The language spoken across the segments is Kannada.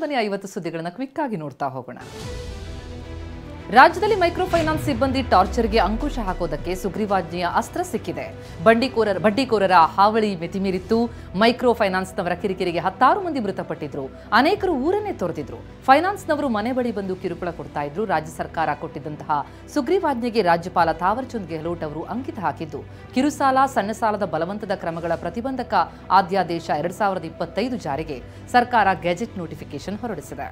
ಬನ್ನಿ 50 ಸುದ್ದಿಗಳನ್ನು ಕ್ವಿಕ್ ಆಗಿ ನೋಡ್ತಾ ಹೋಗೋಣ. ರಾಜ್ಯದಲ್ಲಿ ಮೈಕ್ರೋ ಫೈನಾನ್ಸ್ ಸಿಬ್ಬಂದಿ ಟಾರ್ಚರ್ಗೆ ಅಂಕುಶ ಹಾಕೋದಕ್ಕೆ ಸುಗ್ರೀವಾಜ್ಞೆಯ ಅಸ್ತ್ರ ಸಿಕ್ಕಿದೆ. ಬಡ್ಡಿಕೋರರ ಹಾವಳಿ ಮಿತಿಮೀರಿತ್ತು. ಮೈಕ್ರೋ ಫೈನಾನ್ಸ್ನವರ ಕಿರಿಕಿರಿಗೆ 10 ಮಂದಿ ಮೃತಪಟ್ಟಿದ್ರು. ಅನೇಕರು ಊರನ್ನೇ ತೊರೆದಿದ್ರು. ಫೈನಾನ್ಸ್ನವರು ಮನೆ ಬಳಿ ಬಂದು ಕಿರುಕುಳ ಕೊಡ್ತಾ ಇದ್ರು. ರಾಜ್ಯ ಸರ್ಕಾರ ಕೊಟ್ಟಿದ್ದಂತಹ ಸುಗ್ರೀವಾಜ್ಞೆಗೆ ರಾಜ್ಯಪಾಲ ಥಾವರ್ಚಂದ್ ಗೆಹ್ಲೋಟ್ ಅವರು ಅಂಕಿತ ಹಾಕಿದ್ದು ಕಿರುಸಾಲ ಸಣ್ಣ ಸಾಲದ ಬಲವಂತದ ಕ್ರಮಗಳ ಪ್ರತಿಬಂಧಕ ಅಧ್ಯಾದೇಶ 2025 ಜಾರಿಗೆ ಸರ್ಕಾರ ಗೆಜೆಟ್ ನೋಟಿಫಿಕೇಶನ್ ಹೊರಡಿಸಿದೆ.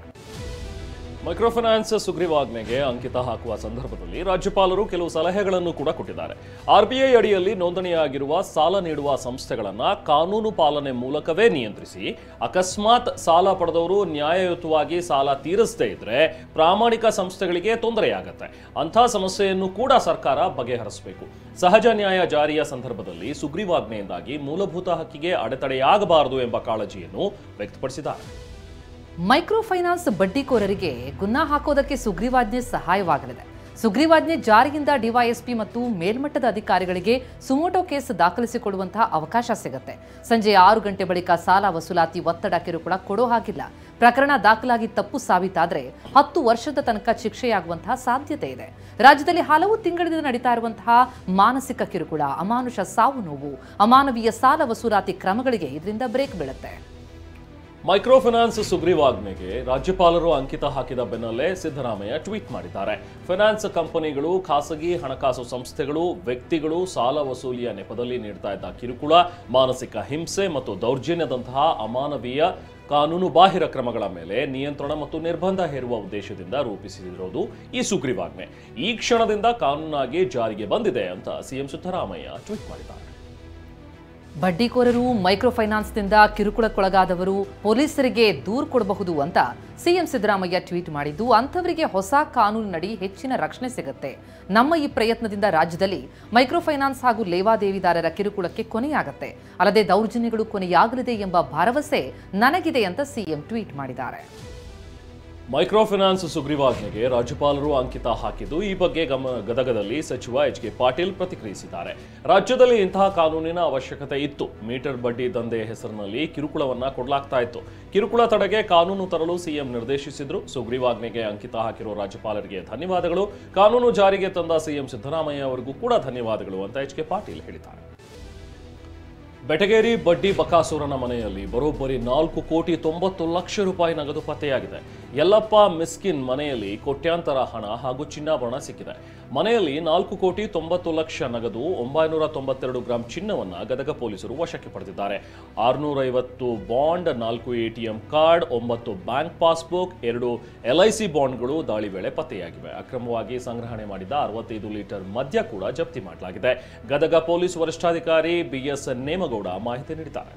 ಮೈಕ್ರೋ ಫೈನಾನ್ಸ್ ಸುಗ್ರೀವಾಜ್ಞೆಗೆ ಅಂಕಿತ ಹಾಕುವ ಸಂದರ್ಭದಲ್ಲಿ ರಾಜ್ಯಪಾಲರು ಕೆಲವು ಸಲಹೆಗಳನ್ನು ಕೂಡ ಕೊಟ್ಟಿದ್ದಾರೆ. ಆರ್ಬಿಐ ಅಡಿಯಲ್ಲಿ ನೋಂದಣಿಯಾಗಿರುವ ಸಾಲ ನೀಡುವ ಸಂಸ್ಥೆಗಳನ್ನು ಕಾನೂನು ಪಾಲನೆ ಮೂಲಕವೇ ನಿಯಂತ್ರಿಸಿ, ಅಕಸ್ಮಾತ್ ಸಾಲ ಪಡೆದವರು ನ್ಯಾಯಯುತವಾಗಿ ಸಾಲ ತೀರಿಸದೇ ಇದ್ರೆ ಪ್ರಾಮಾಣಿಕ ಸಂಸ್ಥೆಗಳಿಗೆ ತೊಂದರೆಯಾಗತ್ತೆ. ಅಂಥ ಸಮಸ್ಯೆಯನ್ನು ಕೂಡ ಸರ್ಕಾರ ಬಗೆಹರಿಸಬೇಕು. ಸಹಜ ನ್ಯಾಯ ಜಾರಿಯ ಸಂದರ್ಭದಲ್ಲಿ ಸುಗ್ರೀವಾಜ್ಞೆಯಿಂದಾಗಿ ಮೂಲಭೂತ ಹಕ್ಕಿಗೆ ಅಡೆತಡೆಯಾಗಬಾರದು ಎಂಬ ಕಾಳಜಿಯನ್ನು ವ್ಯಕ್ತಪಡಿಸಿದ್ದಾರೆ. ಮೈಕ್ರೋ ಫೈನಾನ್ಸ್ ಬಡ್ಡಿಕೋರರಿಗೆ ಗುನ್ನ ಹಾಕೋದಕ್ಕೆ ಸುಗ್ರೀವಾಜ್ಞೆ ಸಹಾಯವಾಗಲಿದೆ. ಸುಗ್ರೀವಾಜ್ಞೆ ಜಾರಿಯಿಂದ ಡಿವೈಎಸ್ಪಿ ಮತ್ತು ಮೇಲ್ಮಟ್ಟದ ಅಧಿಕಾರಿಗಳಿಗೆ ಸುಮೋಟೋ ಕೇಸ್ ದಾಖಲಿಸಿಕೊಡುವಂತಹ ಅವಕಾಶ ಸಿಗುತ್ತೆ. ಸಂಜೆ 6 ಗಂಟೆ ಬಳಿಕ ಸಾಲ ವಸೂಲಾತಿ ಒತ್ತಡ ಕಿರುಕುಳ ಕೊಡೋ ಹಾಗಿಲ್ಲ. ಪ್ರಕರಣ ದಾಖಲಾಗಿ ತಪ್ಪು ಸಾಬೀತಾದರೆ 10 ವರ್ಷದ ತನಕ ಶಿಕ್ಷೆಯಾಗುವಂತಹ ಸಾಧ್ಯತೆ ಇದೆ. ರಾಜ್ಯದಲ್ಲಿ ಹಲವು ತಿಂಗಳಿಂದ ನಡೀತಾ ಇರುವಂತಹ ಮಾನಸಿಕ ಕಿರುಕುಳ, ಅಮಾನುಷ ಸಾವು ನೋವು, ಅಮಾನವೀಯ ಸಾಲ ವಸೂಲಾತಿ ಕ್ರಮಗಳಿಗೆ ಇದರಿಂದ ಬ್ರೇಕ್ ಬೀಳುತ್ತೆ. ಮೈಕ್ರೋ ಫೈನಾನ್ಸ್ ಸುಗ್ರೀವಾಜ್ಞೆಗೆ ರಾಜ್ಯಪಾಲರು ಅಂಕಿತ ಹಾಕಿದ ಬೆನ್ನಲ್ಲೇ ಸಿದ್ದರಾಮಯ್ಯ ಟ್ವೀಟ್ ಮಾಡಿದ್ದಾರೆ. ಫೈನಾನ್ಸ್ ಕಂಪನಿಗಳು, ಖಾಸಗಿ ಹಣಕಾಸು ಸಂಸ್ಥೆಗಳು, ವ್ಯಕ್ತಿಗಳು ಸಾಲ ವಸೂಲಿಯ ನೆಪದಲ್ಲಿ ನೀಡ್ತಾ ಇದ್ದ ಕಿರುಕುಳ, ಮಾನಸಿಕ ಹಿಂಸೆ ಮತ್ತು ದೌರ್ಜನ್ಯದಂತಹ ಅಮಾನವೀಯ ಕಾನೂನು ಬಾಹಿರ ಕ್ರಮಗಳ ಮೇಲೆ ನಿಯಂತ್ರಣ ಮತ್ತು ನಿರ್ಬಂಧ ಹೇರುವ ಉದ್ದೇಶದಿಂದ ರೂಪಿಸಿರೋದು ಈ ಸುಗ್ರೀವಾಜ್ಞೆ. ಈ ಕ್ಷಣದಿಂದ ಕಾನೂನಾಗಿ ಜಾರಿಗೆ ಬಂದಿದೆ ಅಂತ ಸಿಎಂ ಸಿದ್ದರಾಮಯ್ಯ ಟ್ವೀಟ್ ಮಾಡಿದ್ದಾರೆ. ಬಡ್ಡಿಕೋರರು, ಮೈಕ್ರೋ ಫೈನಾನ್ಸ್ನಿಂದ ಕಿರುಕುಳಕ್ಕೊಳಗಾದವರು ಪೊಲೀಸರಿಗೆ ದೂರು ಕೊಡಬಹುದು ಅಂತ ಸಿಎಂ ಸಿದ್ದರಾಮಯ್ಯ ಟ್ವೀಟ್ ಮಾಡಿದ್ದು, ಅಂಥವರಿಗೆ ಹೊಸ ಕಾನೂನಿನಡಿ ಹೆಚ್ಚಿನ ರಕ್ಷಣೆ ಸಿಗುತ್ತೆ. ನಮ್ಮ ಈ ಪ್ರಯತ್ನದಿಂದ ರಾಜ್ಯದಲ್ಲಿ ಮೈಕ್ರೋ ಫೈನಾನ್ಸ್ ಹಾಗೂ ಲೇವಾದೇವಿದಾರರ ಕಿರುಕುಳಕ್ಕೆ ಕೊನೆಯಾಗತ್ತೆ. ಅಲ್ಲದೆ ದೌರ್ಜನ್ಯಗಳು ಕೊನೆಯಾಗಲಿದೆ ಎಂಬ ಭರವಸೆ ನನಗಿದೆ ಅಂತ ಸಿಎಂ ಟ್ವೀಟ್ ಮಾಡಿದ್ದಾರೆ. ಮೈಕ್ರೋ ಫೈನಾನ್ಸ್ ಸುಗ್ರೀವಾಜ್ಞೆಗೆ ರಾಜ್ಯಪಾಲರು ಅಂಕಿತ ಹಾಕಿದ್ದು ಈ ಬಗ್ಗೆ ಗದಗದಲ್ಲಿ ಸಚಿವ ಎಚ್ ಕೆ ಪಾಟೀಲ್ ಪ್ರತಿಕ್ರಿಯಿಸಿದ್ದಾರೆ. ರಾಜ್ಯದಲ್ಲಿ ಇಂತಹ ಕಾನೂನಿನ ಅವಶ್ಯಕತೆ ಇತ್ತು. ಮೀಟರ್ ಬಡ್ಡಿ ದಂಧೆ ಹೆಸರಿನಲ್ಲಿ ಕಿರುಕುಳವನ್ನ ಕೊಡಲಾಗ್ತಾ ಇತ್ತು. ಕಿರುಕುಳ ತಡೆಗೆ ಕಾನೂನು ತರಲು ಸಿಎಂ ನಿರ್ದೇಶಿಸಿದ್ರು. ಸುಗ್ರೀವಾಜ್ಞೆಗೆ ಅಂಕಿತ ಹಾಕಿರೋ ರಾಜ್ಯಪಾಲರಿಗೆ ಧನ್ಯವಾದಗಳು. ಕಾನೂನು ಜಾರಿಗೆ ತಂದ ಸಿಎಂ ಸಿದ್ದರಾಮಯ್ಯ ಅವರಿಗೂ ಕೂಡ ಧನ್ಯವಾದಗಳು ಅಂತ ಎಚ್ ಕೆ ಪಾಟೀಲ್ ಹೇಳಿದ್ದಾರೆ. ಬೆಟಗೇರಿ ಬಡ್ಡಿ ಬಕಾಸೂರನ ಮನೆಯಲ್ಲಿ ಬರೋಬ್ಬರಿ 4,90,00,000 ರೂಪಾಯಿ ನಗದು ಪತ್ತೆಯಾಗಿದೆ. ಯಲ್ಲಪ್ಪ ಮಿಸ್ಕಿನ್ ಮನೆಯಲ್ಲಿ ಕೋಟ್ಯಾಂತರ ಹಣ ಹಾಗೂ ಚಿನ್ನಾಭರಣ ಸಿಕ್ಕಿದೆ. ಮನೆಯಲ್ಲಿ 4,90,00,000 ನಗದು, 992 ಗ್ರಾಂ ಚಿನ್ನವನ್ನು ಗದಗ ಪೊಲೀಸರು ವಶಕ್ಕೆ ಪಡೆದಿದ್ದಾರೆ. 650 bond, 4 ATM card, 9 bank passbook, 2 LIC ಬಾಂಡ್ಗಳು ದಾಳಿ ವೇಳೆ ಪತ್ತೆಯಾಗಿವೆ. ಅಕ್ರಮವಾಗಿ ಸಂಗ್ರಹಣೆ ಮಾಡಿದ 65 ಲೀಟರ್ ಮದ್ಯ ಕೂಡ ಜಪ್ತಿ ಮಾಡಲಾಗಿದೆ. ಗದಗ ಪೊಲೀಸ್ ವರಿಷ್ಠಾಧಿಕಾರಿ BS ನೇಮಗೌಡ ಮಾಹಿತಿ ನೀಡಿದ್ದಾರೆ.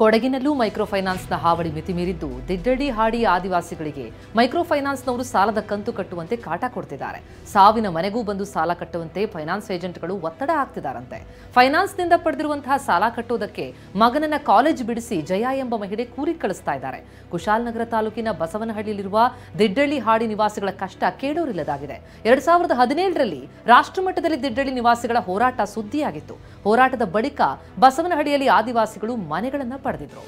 ಕೊಡಗಿನಲ್ಲೂ ಮೈಕ್ರೋ ಫೈನಾನ್ಸ್ನ ಹಾವಳಿ ಮಿತಿ ಮೀರಿದ್ದು, ದಿಡ್ಡಳ್ಳಿ ಹಾಡಿ ಆದಿವಾಸಿಗಳಿಗೆ ಮೈಕ್ರೋ ಫೈನಾನ್ಸ್ನವರು ಸಾಲದ ಕಂತು ಕಟ್ಟುವಂತೆ ಕಾಟ ಕೊಡ್ತಿದ್ದಾರೆ. ಸಾವಿನ ಮನೆಗೂ ಬಂದು ಸಾಲ ಕಟ್ಟುವಂತೆ ಫೈನಾನ್ಸ್ ಏಜೆಂಟ್ಗಳು ಒತ್ತಡ ಹಾಕ್ತಿದ್ದಾರಂತೆ. ಫೈನಾನ್ಸ್ನಿಂದ ಪಡೆದಿರುವಂತಹ ಸಾಲ ಕಟ್ಟೋದಕ್ಕೆ ಮಗನನ್ನ ಕಾಲೇಜ್ ಬಿಡಿಸಿ ಜಯ ಎಂಬ ಮಹಿಳೆ ಕೂಲಿ ಕಳಿಸ್ತಾ ಇದ್ದಾರೆ. ಕುಶಾಲನಗರ ತಾಲೂಕಿನ ಬಸವನಹಳ್ಳಿಯಲ್ಲಿರುವ ದಿಡ್ಡಳ್ಳಿ ಹಾಡಿ ನಿವಾಸಿಗಳ ಕಷ್ಟ ಕೇಳೋರಿಲ್ಲದಾಗಿದೆ. 2017ರಲ್ಲಿ ರಾಷ್ಟ್ರಮಟ್ಟದಲ್ಲಿ ದಿಡ್ಡಳ್ಳಿ ನಿವಾಸಿಗಳ ಹೋರಾಟ ಸುದ್ದಿಯಾಗಿತ್ತು. ಹೋರಾಟದ ಬಳಿಕ ಬಸವನಹಳ್ಳಿಯಲ್ಲಿ ಆದಿವಾಸಿಗಳು ಮನೆಗಳನ್ನು ಪಡೆದಿದ್ರು.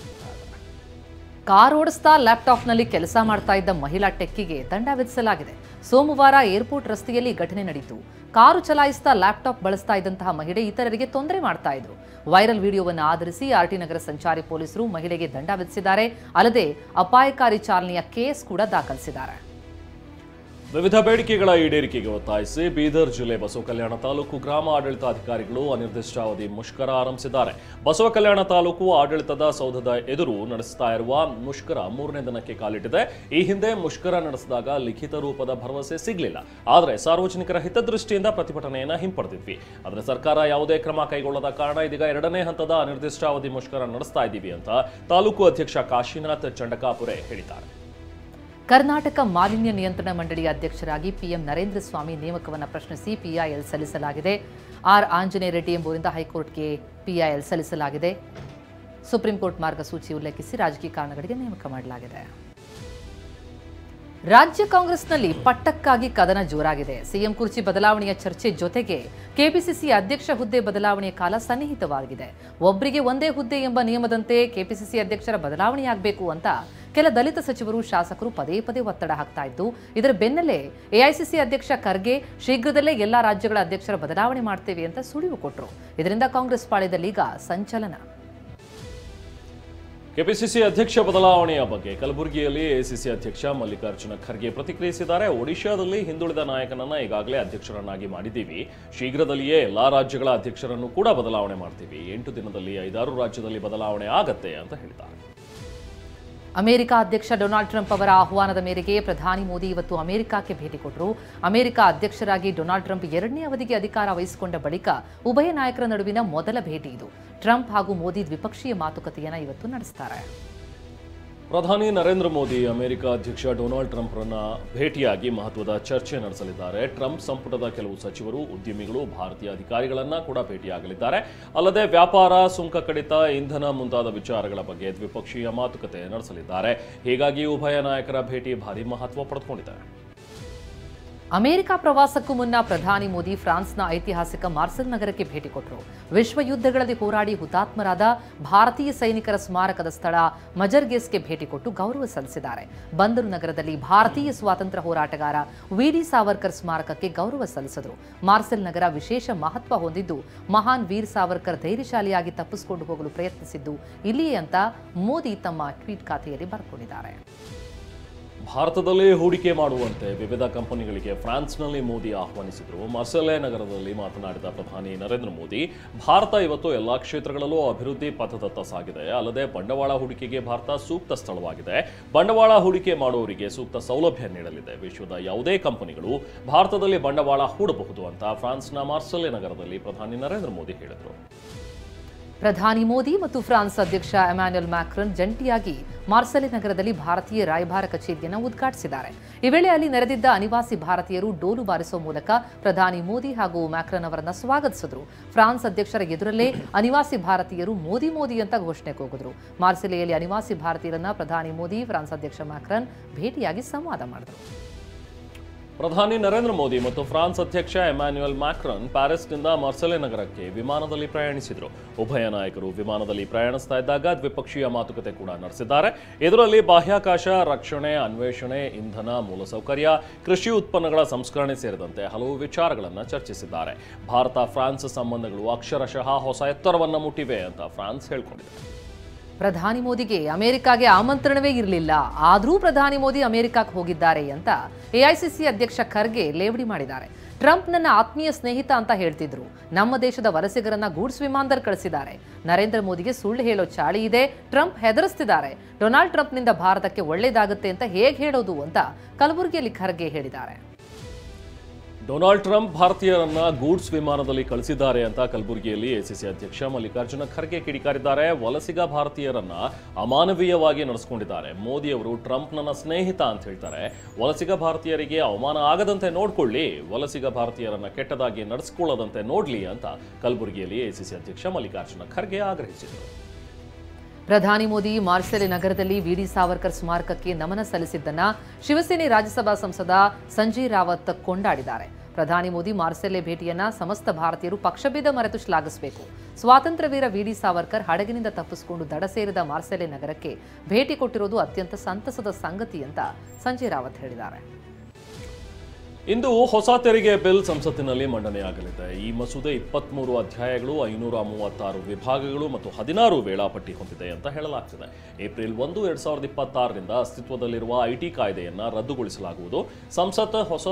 ಕಾರ್ ಓಡಿಸ್ತಾ ಲ್ಯಾಪ್ಟಾಪ್ನಲ್ಲಿ ಕೆಲಸ ಮಾಡ್ತಾ ಇದ್ದ ಮಹಿಳಾ ಟೆಕ್ಕಿಗೆ ದಂಡ ವಿಧಿಸಲಾಗಿದೆ. ಸೋಮವಾರ ಏರ್ಪೋರ್ಟ್ ರಸ್ತೆಯಲ್ಲಿ ಘಟನೆ ನಡೆಯಿತು. ಕಾರು ಚಲಾಯಿಸ್ತಾ ಲ್ಯಾಪ್ಟಾಪ್ ಬಳಸ್ತಾ ಇದ್ದಂತಹ ಮಹಿಳೆ ಇತರರಿಗೆ ತೊಂದರೆ ಮಾಡ್ತಾ ಇದ್ರು. ವೈರಲ್ ವಿಡಿಯೋವನ್ನು ಆಧರಿಸಿ RT ನಗರ ಸಂಚಾರಿ ಪೊಲೀಸರು ಮಹಿಳೆಗೆ ದಂಡ ವಿಧಿಸಿದ್ದಾರೆ. ಅಲ್ಲದೆ ಅಪಾಯಕಾರಿ ಚಾಲನೆಯ ಕೇಸ್ ಕೂಡ ದಾಖಲಿಸಿದ್ದಾರೆ. ವಿವಿಧ ಬೇಡಿಕೆಗಳ ಈಡೇರಿಕೆಗೆ ಒತ್ತಾಯಿಸಿ ಬೀದರ್ ಜಿಲ್ಲೆ ಬಸವ ಕಲ್ಯಾಣ ತಾಲೂಕು ಗ್ರಾಮ ಆಡಳಿತಾಧಿಕಾರಿಗಳು ಅನಿರ್ದಿಷ್ಟಾವಧಿ ಮುಷ್ಕರ ಆರಂಭಿಸಿದ್ದಾರೆ. ಬಸವ ಕಲ್ಯಾಣ ತಾಲೂಕು ಆಡಳಿತದ ಸೌಧದ ಎದುರು ನಡೆಸ್ತಾ ಇರುವ ಮುಷ್ಕರ 3ನೇ ದಿನಕ್ಕೆ ಕಾಲಿಟ್ಟಿದೆ. ಈ ಹಿಂದೆ ಮುಷ್ಕರ ನಡೆಸಿದಾಗ ಲಿಖಿತ ರೂಪದ ಭರವಸೆ ಸಿಗಲಿಲ್ಲ. ಆದರೆ ಸಾರ್ವಜನಿಕರ ಹಿತದೃಷ್ಟಿಯಿಂದ ಪ್ರತಿಭಟನೆಯನ್ನು ಹಿಂಪಡೆದಿದ್ವಿ. ಆದರೆ ಸರ್ಕಾರ ಯಾವುದೇ ಕ್ರಮ ಕೈಗೊಳ್ಳದ ಕಾರಣ ಇದೀಗ 2ನೇ ಹಂತದ ಅನಿರ್ದಿಷ್ಟಾವಧಿ ಮುಷ್ಕರ ನಡೆಸ್ತಾ ಇದ್ದೀವಿ ಅಂತ ತಾಲೂಕು ಅಧ್ಯಕ್ಷ ಕಾಶಿನಾಥ್ ಚಂಡಕಾಪುರೆ ಹೇಳಿದ್ದಾರೆ. ಕರ್ನಾಟಕ ಮಾಲಿನ್ಯ ನಿಯಂತ್ರಣ ಮಂಡಳಿಯ ಅಧ್ಯಕ್ಷರಾಗಿ PM ನರೇಂದ್ರ ಸ್ವಾಮಿ ನೇಮಕವನ್ನು ಪ್ರಶ್ನಿಸಿ PIL ಸಲ್ಲಿಸಲಾಗಿದೆ. R ಆಂಜನೇಯ ರೆಡ್ಡಿ ಎಂಬುವರಿಂದ ಹೈಕೋರ್ಟ್ಗೆ PIL ಸಲ್ಲಿಸಲಾಗಿದೆ. ಸುಪ್ರೀಂ ಕೋರ್ಟ್ ಮಾರ್ಗಸೂಚಿ ಉಲ್ಲೇಖಿಸಿ ರಾಜಕೀಯ ಕಾರಣಗಳಿಗೆ ನೇಮಕ ಮಾಡಲಾಗಿದೆ. ರಾಜ್ಯ ಕಾಂಗ್ರೆಸ್ನಲ್ಲಿ ಪಟ್ಟಕ್ಕಾಗಿ ಕದನ ಜೋರಾಗಿದೆ. ಸಿಎಂ ಕುರ್ಚಿ ಬದಲಾವಣೆಯ ಚರ್ಚೆ ಜೊತೆಗೆ ಕೆಪಿಸಿಸಿ ಅಧ್ಯಕ್ಷ ಹುದ್ದೆ ಬದಲಾವಣೆಯ ಕಾಲ ಸನ್ನಿಹಿತವಾಗಿದೆ. ಒಬ್ಬರಿಗೆ ಒಂದೇ ಹುದ್ದೆ ಎಂಬ ನಿಯಮದಂತೆ ಕೆಪಿಸಿಸಿ ಅಧ್ಯಕ್ಷರ ಬದಲಾವಣೆಯಾಗಬೇಕು ಅಂತ ಕೆಲ ದಲಿತ ಸಚಿವರು ಶಾಸಕರು ಪದೇ ಪದೇ ಒತ್ತಡ ಹಾಕ್ತಾ ಇದ್ದು ಇದರ ಬೆನ್ನಲ್ಲೇ ಎಐಸಿಸಿ ಅಧ್ಯಕ್ಷ ಖರ್ಗೆ ಶೀಘ್ರದಲ್ಲೇ ಎಲ್ಲಾ ರಾಜ್ಯಗಳ ಅಧ್ಯಕ್ಷರ ಬದಲಾವಣೆ ಮಾಡ್ತೇವೆ ಅಂತ ಸುಳಿವು ಕೊಟ್ಟರು. ಇದರಿಂದ ಕಾಂಗ್ರೆಸ್ ಪಾಳ್ಯದಲ್ಲಿ ಈಗ ಸಂಚಲನ. ಕೆಪಿಸಿಸಿ ಅಧ್ಯಕ್ಷ ಬದಲಾವಣೆಯ ಬಗ್ಗೆ ಕಲಬುರಗಿಯಲ್ಲಿ ಎಐಸಿಸಿ ಅಧ್ಯಕ್ಷ ಮಲ್ಲಿಕಾರ್ಜುನ ಖರ್ಗೆ ಪ್ರತಿಕ್ರಿಯಿಸಿದ್ದಾರೆ. ಒಡಿಶಾದಲ್ಲಿ ಹಿಂದುಳಿದ ನಾಯಕನನ್ನ ಈಗಾಗಲೇ ಅಧ್ಯಕ್ಷರನ್ನಾಗಿ ಮಾಡಿದ್ದೀವಿ. ಶೀಘ್ರದಲ್ಲಿಯೇ ಎಲ್ಲಾ ರಾಜ್ಯಗಳ ಅಧ್ಯಕ್ಷರನ್ನು ಕೂಡ ಬದಲಾವಣೆ ಮಾಡ್ತೀವಿ. 8 ದಿನದಲ್ಲಿ 5-6 ರಾಜ್ಯದಲ್ಲಿ ಬದಲಾವಣೆ ಆಗತ್ತೆ ಅಂತ ಹೇಳಿದ್ದಾರೆ. ಅಮೆರಿಕ ಅಧ್ಯಕ್ಷ ಡೊನಾಲ್ಡ್ ಟ್ರಂಪ್ ಅವರ ಆಹ್ವಾನದ ಮೇರೆಗೆ ಪ್ರಧಾನಿ ಮೋದಿ ಇವತ್ತು ಅಮೆರಿಕಕ್ಕೆ ಭೇಟಿ ಕೊಟ್ಟರು. ಅಮೆರಿಕ ಅಧ್ಯಕ್ಷರಾಗಿ ಡೊನಾಲ್ಡ್ ಟ್ರಂಪ್ 2ನೇ ಅವಧಿಗೆ ಅಧಿಕಾರ ವಹಿಸಿಕೊಂಡ ಬಳಿಕ ಉಭಯ ನಾಯಕರ ನಡುವಿನ ಮೊದಲ ಭೇಟಿ ಇದು. ಟ್ರಂಪ್ ಹಾಗೂ ಮೋದಿ ದ್ವಿಪಕ್ಷೀಯ ಮಾತುಕತೆಯನ್ನು ಇವತ್ತು ನಡೆಸುತ್ತಾರೆ. ಪ್ರಧಾನಿ ನರೇಂದ್ರ ಮೋದಿ ಅಮೆರಿಕ ಅಧ್ಯಕ್ಷ ಡೊನಾಲ್ಡ್ ಟ್ರಂಪ್ರನ್ನ ಭೇಟಿಯಾಗಿ ಮಹತ್ವದ ಚರ್ಚೆ ನಡೆಸಲಿದ್ದಾರೆ. ಟ್ರಂಪ್ ಸಂಪುಟದ ಕೆಲವು ಸಚಿವರು, ಉದ್ಯಮಿಗಳು, ಭಾರತೀಯ ಅಧಿಕಾರಿಗಳನ್ನ ಕೂಡ ಭೇಟಿಯಾಗಲಿದ್ದಾರೆ. ಅಲ್ಲದೆ ವ್ಯಾಪಾರ, ಸುಂಕ ಕಡಿತ, ಇಂಧನ ಮುಂತಾದ ವಿಚಾರಗಳ ಬಗ್ಗೆ ದ್ವಿಪಕ್ಷೀಯ ಮಾತುಕತೆ ನಡೆಸಲಿದ್ದಾರೆ. ಹೀಗಾಗಿ ಉಭಯ ನಾಯಕರ ಭೇಟಿ ಭಾರಿ ಮಹತ್ವ ಪಡೆದುಕೊಂಡಿದೆ. ಅಮೆರಿಕ ಪ್ರವಾಸಕ್ಕೂ ಮುನ್ನ ಪ್ರಧಾನಿ ಮೋದಿ ಫ್ರಾನ್ಸ್ನ ಐತಿಹಾಸಿಕ ಮಾರ್ಸೆಲ್ ನಗರಕ್ಕೆ ಭೇಟಿ ಕೊಟ್ಟರು. ವಿಶ್ವ ಯುದ್ಧಗಳಲ್ಲಿ ಹೋರಾಡಿ ಹುತಾತ್ಮರಾದ ಭಾರತೀಯ ಸೈನಿಕರ ಸ್ಮಾರಕದ ಸ್ಥಳ ಮಜರ್ಗೆಸ್ಗೆ ಭೇಟಿ ಕೊಟ್ಟು ಗೌರವ ಸಲ್ಲಿಸಿದ್ದಾರೆ. ಬಂದರು ನಗರದಲ್ಲಿ ಭಾರತೀಯ ಸ್ವಾತಂತ್ರ್ಯ ಹೋರಾಟಗಾರ ವಿ.ಡಿ. ಸಾವರ್ಕರ್ ಸ್ಮಾರಕಕ್ಕೆ ಗೌರವ ಸಲ್ಲಿಸಿದರು. ಮಾರ್ಸೆಲ್ ನಗರ ವಿಶೇಷ ಮಹತ್ವ ಹೊಂದಿದ್ದು ಮಹಾನ್ ವೀರ್ ಸಾವರ್ಕರ್ ಧೈರ್ಯಶಾಲಿಯಾಗಿ ತಪ್ಪಿಸಿಕೊಂಡು ಹೋಗಲು ಪ್ರಯತ್ನಿಸಿದ್ದು ಇಲ್ಲಿಯೇ ಅಂತ ಮೋದಿ ತಮ್ಮ ಟ್ವೀಟ್ ಖಾತೆಯಲ್ಲಿ ಬರೆದುಕೊಂಡಿದ್ದಾರೆ. ಭಾರತದಲ್ಲಿ ಹೂಡಿಕೆ ಮಾಡುವಂತೆ ವಿವಿಧ ಕಂಪನಿಗಳಿಗೆ ಫ್ರಾನ್ಸ್ನಲ್ಲಿ ಮೋದಿ ಆಹ್ವಾನಿಸಿದರು. ಮಾರ್ಸೆಲೆ ನಗರದಲ್ಲಿ ಮಾತನಾಡಿದ ಪ್ರಧಾನಿ ನರೇಂದ್ರ ಮೋದಿ, ಭಾರತ ಇವತ್ತು ಎಲ್ಲಾ ಕ್ಷೇತ್ರಗಳಲ್ಲೂ ಅಭಿವೃದ್ಧಿ ಪಥದತ್ತ ಸಾಗಿದೆ. ಅಲ್ಲದೆ ಬಂಡವಾಳ ಹೂಡಿಕೆಗೆ ಭಾರತ ಸೂಕ್ತ ಸ್ಥಳವಾಗಿದೆ. ಬಂಡವಾಳ ಹೂಡಿಕೆ ಮಾಡುವವರಿಗೆ ಸೂಕ್ತ ಸೌಲಭ್ಯ ನೀಡಲಿದೆ. ವಿಶ್ವದ ಯಾವುದೇ ಕಂಪನಿಗಳು ಭಾರತದಲ್ಲಿ ಬಂಡವಾಳ ಹೂಡಬಹುದು ಅಂತ ಫ್ರಾನ್ಸ್ನ ಮಾರ್ಸೆಲೆ ನಗರದಲ್ಲಿ ಪ್ರಧಾನಿ ನರೇಂದ್ರ ಮೋದಿ ಹೇಳಿದರು. ಪ್ರಧಾನಿ ಮೋದಿ ಮತ್ತು ಫ್ರಾನ್ಸ್ ಅಧ್ಯಕ್ಷ ಎಮ್ಯಾನ್ಯುಯಲ್ ಮ್ಯಾಕ್ರನ್ ಜಂಟಿಯಾಗಿ ಮಾರ್ಸೆಲೆ ನಗರದಲ್ಲಿ ಭಾರತೀಯ ರಾಯಭಾರ ಕಚೇರಿಯನ್ನು ಉದ್ಘಾಟಿಸಿದ್ದಾರೆ. ಈ ವೇಳೆ ಅಲ್ಲಿ ನೆರೆದಿದ್ದ ಅನಿವಾಸಿ ಭಾರತೀಯರು ಡೋಲು ಬಾರಿಸುವ ಮೂಲಕ ಪ್ರಧಾನಿ ಮೋದಿ ಹಾಗೂ ಮ್ಯಾಕ್ರನ್ ಅವರನ್ನು ಸ್ವಾಗತಿಸಿದರು. ಫ್ರಾನ್ಸ್ ಅಧ್ಯಕ್ಷರ ಎದುರಲ್ಲೇ ಅನಿವಾಸಿ ಭಾರತೀಯರು ಮೋದಿ ಮೋದಿ ಅಂತ ಘೋಷಣೆ ಕೂಗಿದ್ರು. ಮಾರ್ಸೆಲೆಯಲ್ಲಿ ಅನಿವಾಸಿ ಭಾರತೀಯರನ್ನ ಪ್ರಧಾನಿ ಮೋದಿ, ಫ್ರಾನ್ಸ್ ಅಧ್ಯಕ್ಷ ಮ್ಯಾಕ್ರನ್ ಭೇಟಿಯಾಗಿ ಸಂವಾದ ಮಾಡಿದರು. ಪ್ರಧಾನಿ ನರೇಂದ್ರ ಮೋದಿ ಮತ್ತು ಫ್ರಾನ್ಸ್ ಅಧ್ಯಕ್ಷ ಎಮ್ಯಾನ್ಯುಯಲ್ ಮ್ಯಾಕ್ರನ್ ಪ್ಯಾರಿಸ್ನಿಂದ ಮಾರ್ಸೆಲೆ ನಗರಕ್ಕೆ ವಿಮಾನದಲ್ಲಿ ಪ್ರಯಾಣಿಸಿದರು. ಉಭಯ ನಾಯಕರು ವಿಮಾನದಲ್ಲಿ ಪ್ರಯಾಣಿಸ್ತಾ ಇದ್ದಾಗ ದ್ವಿಪಕ್ಷೀಯ ಮಾತುಕತೆ ಕೂಡ ನಡೆಸಿದ್ದಾರೆ. ಇದರಲ್ಲಿ ಬಾಹ್ಯಾಕಾಶ, ರಕ್ಷಣೆ, ಅನ್ವೇಷಣೆ, ಇಂಧನ, ಮೂಲಸೌಕರ್ಯ, ಕೃಷಿ ಉತ್ಪನ್ನಗಳ ಸಂಸ್ಕರಣೆ ಸೇರಿದಂತೆ ಹಲವು ವಿಚಾರಗಳನ್ನು ಚರ್ಚಿಸಿದ್ದಾರೆ. ಭಾರತ ಫ್ರಾನ್ಸ್ ಸಂಬಂಧಗಳು ಅಕ್ಷರಶಃ ಹೊಸ ಎತ್ತರವನ್ನು ಮುಟ್ಟಿವೆ ಅಂತ ಫ್ರಾನ್ಸ್ ಹೇಳಿಕೊಂಡಿದೆ. ಪ್ರಧಾನಿ ಮೋದಿಗೆ ಅಮೆರಿಕಾಗೆ ಆಮಂತ್ರಣವೇ ಇರಲಿಲ್ಲ, ಆದರೂ ಪ್ರಧಾನಿ ಮೋದಿ ಅಮೆರಿಕಕ್ಕೆ ಹೋಗಿದ್ದಾರೆ ಅಂತ ಎಐಸಿಸಿ ಅಧ್ಯಕ್ಷ ಖರ್ಗೆ ಲೇವಡಿ ಮಾಡಿದ್ದಾರೆ. ಟ್ರಂಪ್ ನನ್ನ ಆತ್ಮೀಯ ಸ್ನೇಹಿತ ಅಂತ ಹೇಳ್ತಿದ್ರು. ನಮ್ಮ ದೇಶದ ವಲಸಿಗರನ್ನ ಗೂಡ್ಸ್ ವಿಮಾನದಲ್ಲಿ ಕಳಿಸಿದ್ದಾರೆ. ನರೇಂದ್ರ ಮೋದಿಗೆ ಸುಳ್ಳು ಹೇಳೋ ಚಾಳಿ ಇದೆ. ಟ್ರಂಪ್ ಹೆದರಿಸ್ತಿದ್ದಾರೆ. ಡೊನಾಲ್ಡ್ ಟ್ರಂಪ್ನಿಂದ ಭಾರತಕ್ಕೆ ಒಳ್ಳೇದಾಗುತ್ತೆ ಅಂತ ಹೇಗೆ ಹೇಳೋದು ಅಂತ ಕಲಬುರಗಿಯಲ್ಲಿ ಖರ್ಗೆ ಹೇಳಿದ್ದಾರೆ. ಡೊನಾಲ್ಡ್ ಟ್ರಂಪ್ ಭಾರತೀಯರನ್ನ ಗೂಡ್ಸ್ ವಿಮಾನದಲ್ಲಿ ಕಳಿಸಿದ್ದಾರೆ ಅಂತ ಕಲಬುರಗಿಯಲ್ಲಿ ಎಐಸಿಸಿ ಅಧ್ಯಕ್ಷ ಮಲ್ಲಿಕಾರ್ಜುನ ಖರ್ಗೆ ಕಿಡಿಕಾರಿದ್ದಾರೆ. ವಲಸಿಗ ಭಾರತೀಯರನ್ನ ಅಮಾನವೀಯವಾಗಿ ನಡೆಸಿಕೊಂಡಿದ್ದಾರೆ. ಮೋದಿ ಅವರು ಟ್ರಂಪ್ ನನ್ನ ಸ್ನೇಹಿತ ಅಂತ ಹೇಳ್ತಾರೆ. ವಲಸಿಗ ಭಾರತೀಯರಿಗೆ ಅವಮಾನ ಆಗದಂತೆ ನೋಡ್ಕೊಳ್ಳಿ, ವಲಸಿಗ ಭಾರತೀಯರನ್ನ ಕೆಟ್ಟದಾಗಿ ನಡೆಸಿಕೊಳ್ಳದಂತೆ ನೋಡ್ಲಿ ಅಂತ ಕಲಬುರಗಿಯಲ್ಲಿ ಎಐಸಿಸಿ ಅಧ್ಯಕ್ಷ ಮಲ್ಲಿಕಾರ್ಜುನ ಖರ್ಗೆ ಆಗ್ರಹಿಸಿದರು. ಪ್ರಧಾನಿ ಮೋದಿ ಮಾರ್ಸೆಲೆ ನಗರದಲ್ಲಿ ವಿ.ಡಿ. ಸಾವರ್ಕರ್ ಸ್ಮಾರಕಕ್ಕೆ ನಮನ ಸಲ್ಲಿಸಿದ್ದನ್ನ ಶಿವಸೇನೆ ರಾಜ್ಯಸಭಾ ಸಂಸದ ಸಂಜಯ್ ರಾವತ್ ಕೊಂಡಾಡಿದ್ದಾರೆ. ಪ್ರಧಾನಿ ಮೋದಿ ಮಾರ್ಸೆಲೆ ಭೇಟಿಯನ್ನ ಸಮಸ್ತ ಭಾರತೀಯರು ಪಕ್ಷಭೇದ ಮರೆತು ಶ್ಲಾಘಿಸಬೇಕು. ಸ್ವಾತಂತ್ರ್ಯ ವೀರ ವಿ.ಡಿ. ಸಾವರ್ಕರ್ ಹಡಗಿನಿಂದ ತಪ್ಪಿಸಿಕೊಂಡು ದಡ ಸೇರಿದ ಮಾರ್ಸೆಲೆ ನಗರಕ್ಕೆ ಭೇಟಿ ಕೊಟ್ಟಿರುವುದು ಅತ್ಯಂತ ಸಂತಸದ ಸಂಗತಿ ಅಂತ ಸಂಜಯ್ ರಾವತ್ ಹೇಳಿದ್ದಾರೆ. ಇಂದು ಹೊಸ ತೆರಿಗೆ ಬಿಲ್ ಸಂಸತ್ತಿನಲ್ಲಿ ಮಂಡನೆಯಾಗಲಿದೆ. ಈ ಮಸೂದೆ 23 ಅಧ್ಯಾಯಗಳು, 536 ವಿಭಾಗಗಳು ಮತ್ತು 16 ವೇಳಾಪಟ್ಟಿ ಹೊಂದಿದೆ ಅಂತ ಹೇಳಲಾಗ್ತಿದೆ. ಏಪ್ರಿಲ್ 1, 2026ರಿಂದ ಅಸ್ತಿತ್ವದಲ್ಲಿರುವ ಐಟಿ ಕಾಯ್ದೆಯನ್ನು ರದ್ದುಗೊಳಿಸಲಾಗುವುದು. ಸಂಸತ್ ಹೊಸ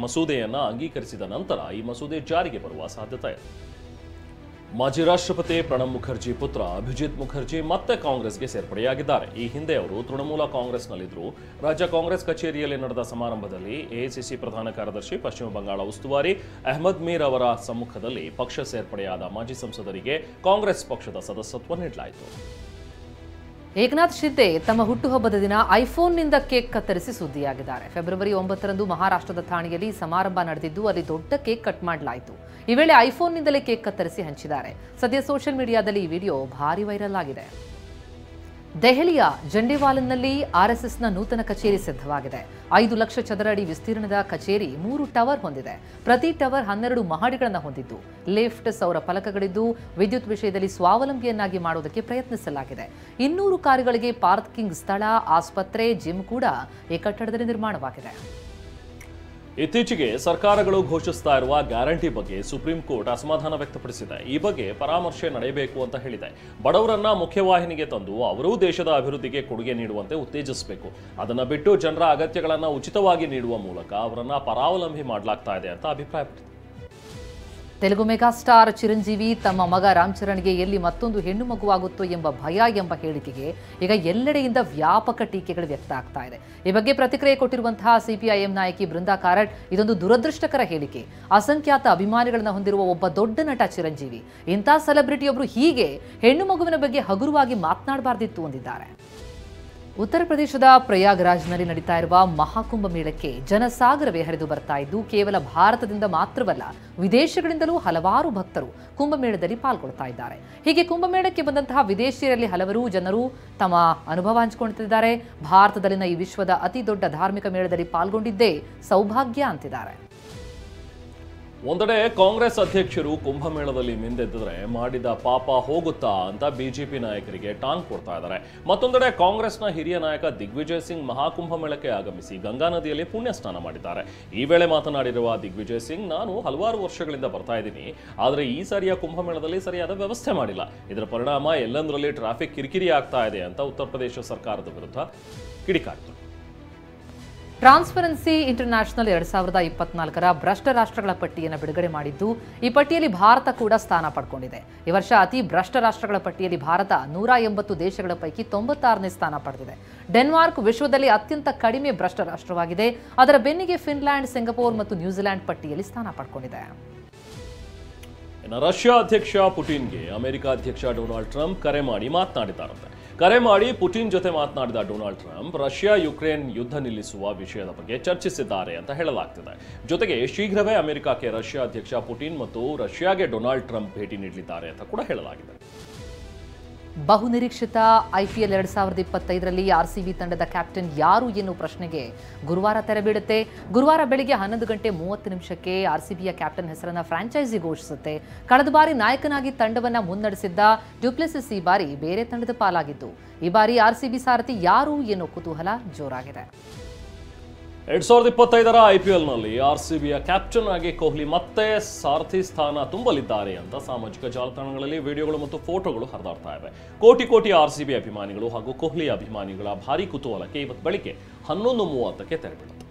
ಮಸೂದೆಯನ್ನು ಅಂಗೀಕರಿಸಿದ ನಂತರ ಈ ಮಸೂದೆ ಜಾರಿಗೆ ಬರುವ ಸಾಧ್ಯತೆ ಇದೆ. ಮಾಜಿ ರಾಷ್ಟ್ರಪತಿ ಪ್ರಣಬ್ ಮುಖರ್ಜಿ ಪುತ್ರ ಅಭಿಜಿತ್ ಮುಖರ್ಜಿ ಮತ್ತೆ ಕಾಂಗ್ರೆಸ್ಗೆ ಸೇರ್ಪಡೆಯಾಗಿದ್ದಾರೆ. ಈ ಹಿಂದೆ ಅವರು ತೃಣಮೂಲ ಕಾಂಗ್ರೆಸ್ನಲ್ಲಿದ್ದರು. ರಾಜ್ಯ ಕಾಂಗ್ರೆಸ್ ಕಚೇರಿಯಲ್ಲಿ ನಡೆದ ಸಮಾರಂಭದಲ್ಲಿ ಎಐಸಿಸಿ ಪ್ರಧಾನ ಕಾರ್ಯದರ್ಶಿ, ಪಶ್ಚಿಮ ಬಂಗಾಳ ಉಸ್ತುವಾರಿ ಅಹ್ಮದ್ ಮೀರ್ ಅವರ ಸಮ್ಮುಖದಲ್ಲಿ ಪಕ್ಷ ಸೇರ್ಪಡೆಯಾದ ಮಾಜಿ ಸಂಸದರಿಗೆ ಕಾಂಗ್ರೆಸ್ ಪಕ್ಷದ ಸದಸ್ಯತ್ವ ನೀಡಲಾಯಿತು. ಏಕನಾಥ್ ಶಿಂದೆ ತಮ್ಮ ಹುಟ್ಟುಹಬ್ಬದ ದಿನ ಐಫೋನ್ನಿಂದ ಕೇಕ್ ಕತ್ತರಿಸಿ ಸುದ್ದಿಯಾಗಿದ್ದಾರೆ. ಫೆಬ್ರವರಿ 9ರಂದು ಮಹಾರಾಷ್ಟ್ರದ ಥಾಣೆಯಲ್ಲಿ ಸಮಾರಂಭ ನಡೆದಿದ್ದು ಅಲ್ಲಿ ದೊಡ್ಡ ಕೇಕ್ ಕಟ್ ಮಾಡಲಾಯಿತು. ಈ ವೇಳೆ ಐಫೋನ್ನಿಂದಲೇ ಕೇಕ್ ಕತ್ತರಿಸಿ ಹಂಚಿದ್ದಾರೆ. ಸದ್ಯ ಸೋಷಿಯಲ್ ಮೀಡಿಯಾದಲ್ಲಿ ಈ ವಿಡಿಯೋ ಭಾರಿ ವೈರಲ್ ಆಗಿದೆ. ದೆಹಲಿಯ ಜಂಡೇವಾಲನ್ನಲ್ಲಿ ಆರ್ಎಸ್ಎಸ್ನ ನೂತನ ಕಚೇರಿ ಸಿದ್ಧವಾಗಿದೆ. 5 ಲಕ್ಷ ಚದರ ಅಡಿ ವಿಸ್ತೀರ್ಣದ ಕಚೇರಿ 3 ಟವರ್ ಹೊಂದಿದೆ. ಪ್ರತಿ ಟವರ್ 12 ಮಹಡಿಗಳನ್ನು ಹೊಂದಿದ್ದು ಲಿಫ್ಟ್, ಸೌರ ಫಲಕಗಳಿದ್ದು ವಿದ್ಯುತ್ ವಿಷಯದಲ್ಲಿ ಸ್ವಾವಲಂಬಿಯನ್ನಾಗಿ ಮಾಡುವುದಕ್ಕೆ ಪ್ರಯತ್ನಿಸಲಾಗಿದೆ. 200 ಕಾರುಗಳಿಗೆ ಪಾರ್ಕಿಂಗ್ ಸ್ಥಳ, ಆಸ್ಪತ್ರೆ, ಜಿಮ್ ಕೂಡ ಈ ಕಟ್ಟಡದಲ್ಲಿ ನಿರ್ಮಾಣವಾಗಿದೆ. ಇತ್ತೀಚೆಗೆ ಸರ್ಕಾರಗಳು ಘೋಷಿಸ್ತಾ ಇರುವ ಗ್ಯಾರಂಟಿ ಬಗ್ಗೆ ಸುಪ್ರೀಂ ಕೋರ್ಟ್ ಅಸಮಾಧಾನ ವ್ಯಕ್ತಪಡಿಸಿದೆ. ಈ ಬಗ್ಗೆ ಪರಾಮರ್ಶೆ ನಡೆಯಬೇಕು ಅಂತ ಹೇಳಿದೆ. ಬಡವರನ್ನ ಮುಖ್ಯವಾಹಿನಿಗೆ ತಂದು ಅವರೂ ದೇಶದ ಅಭಿವೃದ್ಧಿಗೆ ಕೊಡುಗೆ ನೀಡುವಂತೆ ಉತ್ತೇಜಿಸಬೇಕು. ಅದನ್ನ ಬಿಟ್ಟು ಜನರ ಅಗತ್ಯಗಳನ್ನ ಉಚಿತವಾಗಿ ನೀಡುವ ಮೂಲಕ ಅವರನ್ನ ಪರಾವಲಂಬಿ ಮಾಡಲಾಗ್ತಾ ಇದೆ ಅಂತ ಅಭಿಪ್ರಾಯಪಟ್ಟಿದೆ. ತೆಲುಗು ಮೆಗಾಸ್ಟಾರ್ ಚಿರಂಜೀವಿ ತಮ್ಮ ಮಗ ರಾಮ್ ಚರಣ್ಗೆ ಎಲ್ಲಿ ಮತ್ತೊಂದು ಹೆಣ್ಣು ಮಗುವಾಗುತ್ತೋ ಎಂಬ ಭಯ ಎಂಬ ಹೇಳಿಕೆಗೆ ಈಗ ಎಲ್ಲೆಡೆಯಿಂದ ವ್ಯಾಪಕ ಟೀಕೆಗಳು ವ್ಯಕ್ತ ಆಗ್ತಾ ಇದೆ. ಈ ಬಗ್ಗೆ ಪ್ರತಿಕ್ರಿಯೆ ಕೊಟ್ಟಿರುವಂತಹ ಸಿಪಿಐಎಂ ನಾಯಕಿ ಬೃಂದಾ ಕಾರಟ್, ಇದೊಂದು ದುರದೃಷ್ಟಕರ ಹೇಳಿಕೆ. ಅಸಂಖ್ಯಾತ ಅಭಿಮಾನಿಗಳನ್ನ ಹೊಂದಿರುವ ಒಬ್ಬ ದೊಡ್ಡ ನಟ ಚಿರಂಜೀವಿ ಇಂಥ ಸೆಲೆಬ್ರಿಟಿಯೊಬ್ಬರು ಹೀಗೆ ಹೆಣ್ಣು ಮಗುವಿನ ಬಗ್ಗೆ ಹಗುರವಾಗಿ ಮಾತನಾಡಬಾರ್ದಿತ್ತು ಎಂದಿದ್ದಾರೆ. ಉತ್ತರ ಪ್ರದೇಶದ ಪ್ರಯಾಗ್ರಾಜ್ನಲ್ಲಿ ನಡೀತಾ ಇರುವ ಮಹಾಕುಂಭ ಮೇಳಕ್ಕೆ ಜನಸಾಗರವೇ ಹರಿದು ಬರ್ತಾ ಇದ್ದು ಕೇವಲ ಭಾರತದಿಂದ ಮಾತ್ರವಲ್ಲ ವಿದೇಶಗಳಿಂದಲೂ ಹಲವಾರು ಭಕ್ತರು ಕುಂಭಮೇಳದಲ್ಲಿ ಪಾಲ್ಗೊಳ್ತಾ ಇದ್ದಾರೆ. ಹೀಗೆ ಕುಂಭಮೇಳಕ್ಕೆ ಬಂದಂತಹ ವಿದೇಶಿಯರಲ್ಲಿ ಹಲವರು ಜನರು ತಮ್ಮ ಅನುಭವ ಹಂಚಿಕೊಳ್ಳುತ್ತಿದ್ದಾರೆ. ಭಾರತದಲ್ಲಿನ ಈ ವಿಶ್ವದ ಅತಿ ದೊಡ್ಡ ಧಾರ್ಮಿಕ ಮೇಳದಲ್ಲಿ ಪಾಲ್ಗೊಂಡಿದ್ದೇ ಸೌಭಾಗ್ಯ ಅಂತಿದ್ದಾರೆ. ಒಂದೆಡೆ ಕಾಂಗ್ರೆಸ್ ಅಧ್ಯಕ್ಷರು ಕುಂಭಮೇಳದಲ್ಲಿ ಮಿಂದೆದ್ದರೆ ಮಾಡಿದ ಪಾಪ ಹೋಗುತ್ತಾ ಅಂತ ಬಿಜೆಪಿ ನಾಯಕರಿಗೆ ಟಾಂಗ್ ಕೊಡ್ತಾ ಇದ್ದಾರೆ. ಮತ್ತೊಂದೆಡೆ ಕಾಂಗ್ರೆಸ್ನ ಹಿರಿಯ ನಾಯಕ ದಿಗ್ವಿಜಯ್ ಸಿಂಗ್ ಮಹಾಕುಂಭಮೇಳಕ್ಕೆ ಆಗಮಿಸಿ ಗಂಗಾ ನದಿಯಲ್ಲಿ ಪುಣ್ಯ ಸ್ನಾನ ಮಾಡಿದ್ದಾರೆ. ಈ ವೇಳೆ ಮಾತನಾಡಿರುವ ದಿಗ್ವಿಜಯ್ ಸಿಂಗ್, ನಾನು ಹಲವಾರು ವರ್ಷಗಳಿಂದ ಬರ್ತಾ ಇದ್ದೀನಿ, ಆದರೆ ಈ ಸಾರಿಯ ಕುಂಭಮೇಳದಲ್ಲಿ ಸರಿಯಾದ ವ್ಯವಸ್ಥೆ ಮಾಡಿಲ್ಲ. ಇದರ ಪರಿಣಾಮ ಎಲ್ಲಂದರಲ್ಲಿ ಟ್ರಾಫಿಕ್ ಕಿರಿಕಿರಿ ಆಗ್ತಾ ಇದೆ ಅಂತ ಉತ್ತರ ಪ್ರದೇಶ ಸರ್ಕಾರದ ವಿರುದ್ಧ ಕಿಡಿಕಾರಿದರು. ಟ್ರಾನ್ಸ್ಪರೆನ್ಸಿ ಇಂಟರ್ನ್ಯಾಷನಲ್ 2024ರ ಭ್ರಷ್ಟ ರಾಷ್ಟ್ರಗಳ ಪಟ್ಟಿಯನ್ನು ಬಿಡುಗಡೆ ಮಾಡಿದ್ದು, ಈ ಪಟ್ಟಿಯಲ್ಲಿ ಭಾರತ ಕೂಡ ಸ್ಥಾನ ಪಡ್ಕೊಂಡಿದೆ. ಈ ವರ್ಷ ಅತಿ ಭ್ರಷ್ಟ ರಾಷ್ಟ್ರಗಳ ಪಟ್ಟಿಯಲ್ಲಿ ಭಾರತ 180 ದೇಶಗಳ ಪೈಕಿ 96ನೇ ಸ್ಥಾನ ಪಡೆದಿದೆ. ಡೆನ್ಮಾರ್ಕ್ ವಿಶ್ವದಲ್ಲಿ ಅತ್ಯಂತ ಕಡಿಮೆ ಭ್ರಷ್ಟ ರಾಷ್ಟ್ರವಾಗಿದೆ. ಅದರ ಬೆನ್ನಿಗೆ ಫಿನ್ಲ್ಯಾಂಡ್, ಸಿಂಗಪೂರ್ ಮತ್ತು ನ್ಯೂಜಿಲೆಂಡ್ ಪಟ್ಟಿಯಲ್ಲಿ ಸ್ಥಾನ ಪಡ್ಕೊಂಡಿದೆ. ರಷ್ಯಾ ಅಧ್ಯಕ್ಷ ಪುಟಿನ್ಗೆ ಅಮೆರಿಕ ಅಧ್ಯಕ್ಷ ಡೊನಾಲ್ಡ್ ಟ್ರಂಪ್ ಕರೆ ಮಾಡಿ ಮಾತನಾಡಿದ್ದಾರಂತೆ. ಕರೆ ಮಾಡಿ ಪುಟಿನ್ ಜೊತೆ ಮಾತನಾಡಿದ ಡೊನಾಲ್ಡ್ ಟ್ರಂಪ್ ರಷ್ಯಾ ಯುಕ್ರೇನ್ ಯುದ್ಧ ನಿಲ್ಲಿಸುವ ವಿಷಯದ ಬಗ್ಗೆ ಚರ್ಚಿಸಿದ್ದಾರೆ ಅಂತ ಹೇಳಲಾಗ್ತಿದೆ. ಜೊತೆಗೆ ಶೀಘ್ರವೇ ಅಮೆರಿಕಕ್ಕೆ ರಷ್ಯಾ ಅಧ್ಯಕ್ಷ ಪುಟಿನ್ ಮತ್ತು ರಷ್ಯಾಗೆ ಡೊನಾಲ್ಡ್ ಟ್ರಂಪ್ ಭೇಟಿ ನೀಡಲಿದ್ದಾರೆ ಅಂತ ಕೂಡ ಹೇಳಲಾಗಿದೆ. ಬಹುನಿರೀಕ್ಷಿತ ಐಪಿಎಲ್ 2025ರಲ್ಲಿ ಆರ್ಸಿಬಿ ತಂಡದ ಕ್ಯಾಪ್ಟನ್ ಯಾರು ಎನ್ನುವ ಪ್ರಶ್ನೆಗೆ ಗುರುವಾರ ತೆರೆ ಬೀಳುತ್ತೆ. ಗುರುವಾರ ಬೆಳಿಗ್ಗೆ 11:30 ಆರ್ಸಿಬಿಯ ಕ್ಯಾಪ್ಟನ್ ಹೆಸರನ್ನ ಫ್ರಾಂಚೈಸಿ ಘೋಷಿಸುತ್ತೆ. ಕಳೆದ ಬಾರಿ ನಾಯಕನಾಗಿ ತಂಡವನ್ನ ಮುನ್ನಡೆಸಿದ್ದ ಡ್ಯುಪ್ಲೆಸಿಸ್ ಈ ಬಾರಿ ಬೇರೆ ತಂಡದ ಪಾಲಾಗಿದ್ದು, ಈ ಬಾರಿ ಆರ್ಸಿಬಿ ಸಾರಥಿ ಯಾರು ಎನ್ನುವ ಕುತೂಹಲ ಜೋರಾಗಿದೆ. 2025ರ ಐಪಿಎಲ್ನಲ್ಲಿ ಆರ್ಸಿಬಿಯ ಕ್ಯಾಪ್ಟನ್ ಆಗಿ ಕೊಹ್ಲಿ ಮತ್ತೆ ಸಾರಥಿ ಸ್ಥಾನ ತುಂಬಲಿದ್ದಾರೆ ಅಂತ ಸಾಮಾಜಿಕ ಜಾಲತಾಣಗಳಲ್ಲಿ ವಿಡಿಯೋಗಳು ಮತ್ತು ಫೋಟೋಗಳು ಹರಿದಾಡ್ತಾ ಇವೆ. ಕೋಟಿ ಆರ್ಸಿಬಿ ಅಭಿಮಾನಿಗಳು ಹಾಗೂ ಕೊಹ್ಲಿ ಅಭಿಮಾನಿಗಳ ಭಾರೀ ಕುತೂಹಲಕ್ಕೆ ಇವತ್ತು ಬೆಳಿಗ್ಗೆ 11:30ಕ್ಕೆ ತೆರೆ ಬೀಳುತ್ತೆ.